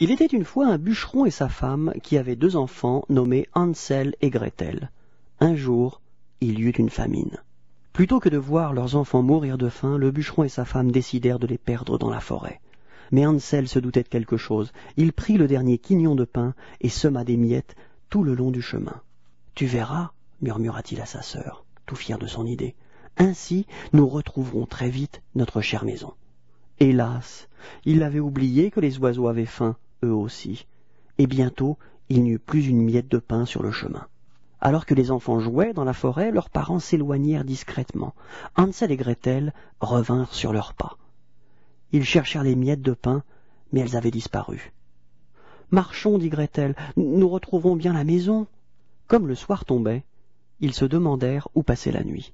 Il était une fois un bûcheron et sa femme qui avaient 2 enfants nommés Hansel et Gretel. Un jour, il y eut une famine. Plutôt que de voir leurs enfants mourir de faim, le bûcheron et sa femme décidèrent de les perdre dans la forêt. Mais Hansel se doutait de quelque chose. Il prit le dernier quignon de pain et sema des miettes tout le long du chemin. « Tu verras, murmura-t-il à sa sœur, tout fier de son idée. « Ainsi, nous retrouverons très vite notre chère maison. » Hélas, il avait oublié que les oiseaux avaient faim, eux aussi, et bientôt il n'y eut plus une miette de pain sur le chemin. Alors que les enfants jouaient dans la forêt, leurs parents s'éloignèrent discrètement. Hansel et Gretel revinrent sur leurs pas. Ils cherchèrent les miettes de pain, mais elles avaient disparu. « Marchons, dit Gretel, nous retrouverons bien la maison. » Comme le soir tombait, ils se demandèrent où passer la nuit.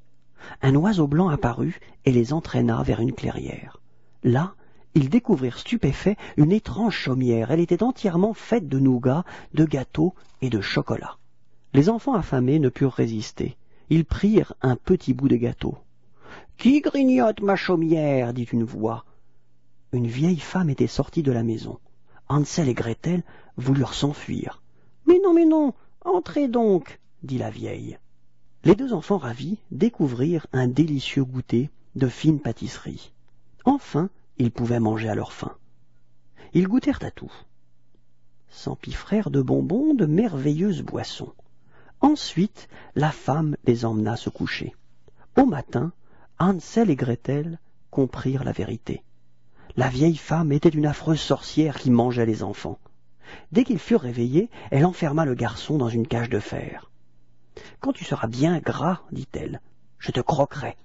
Un oiseau blanc apparut et les entraîna vers une clairière. Là, ils découvrirent stupéfaits une étrange chaumière. Elle était entièrement faite de nougat, de gâteaux et de chocolat. Les enfants affamés ne purent résister. Ils prirent un petit bout de gâteau. « Qui grignote ma chaumière ?» dit une voix. Une vieille femme était sortie de la maison. Hansel et Gretel voulurent s'enfuir. « Mais non, entrez donc !» dit la vieille. Les 2 enfants ravis découvrirent un délicieux goûter de fine pâtisserie. Enfin, ils pouvaient manger à leur faim. Ils goûtèrent à tout. S'empiffrèrent de bonbons, de merveilleuses boissons. Ensuite, la femme les emmena se coucher. Au matin, Hansel et Gretel comprirent la vérité. La vieille femme était une affreuse sorcière qui mangeait les enfants. Dès qu'ils furent réveillés, elle enferma le garçon dans une cage de fer. « Quand tu seras bien gras, dit-elle, je te croquerai. »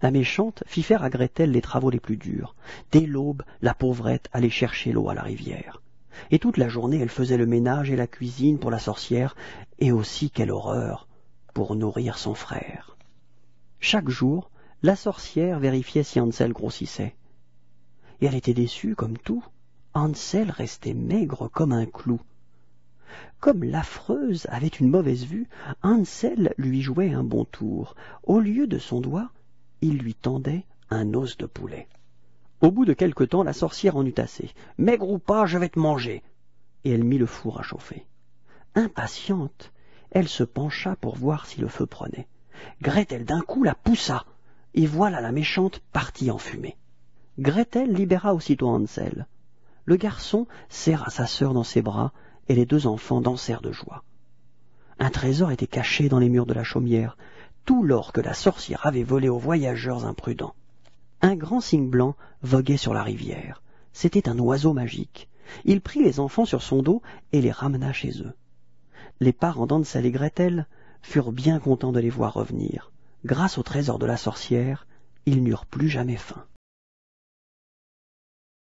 La méchante fit faire à Gretel les travaux les plus durs. Dès l'aube, la pauvrette allait chercher l'eau à la rivière. Et toute la journée, elle faisait le ménage et la cuisine pour la sorcière, et aussi, quelle horreur, pour nourrir son frère. Chaque jour, la sorcière vérifiait si Hansel grossissait. Et elle était déçue, comme tout. Hansel restait maigre comme un clou. Comme l'affreuse avait une mauvaise vue, Hansel lui jouait un bon tour. Au lieu de son doigt, il lui tendait un os de poulet. Au bout de quelque temps, la sorcière en eut assez. « Maigre ou pas, je vais te manger !» Et elle mit le four à chauffer. Impatiente, elle se pencha pour voir si le feu prenait. Gretel d'un coup la poussa, et voilà la méchante partie en fumée. Gretel libéra aussitôt Hansel. Le garçon serra sa sœur dans ses bras, et les 2 enfants dansèrent de joie. Un trésor était caché dans les murs de la chaumière, tout l'or que la sorcière avait volé aux voyageurs imprudents. Un grand cygne blanc voguait sur la rivière. C'était un oiseau magique. Il prit les enfants sur son dos et les ramena chez eux. Les parents d'Hansel et Gretel furent bien contents de les voir revenir. Grâce au trésor de la sorcière, ils n'eurent plus jamais faim.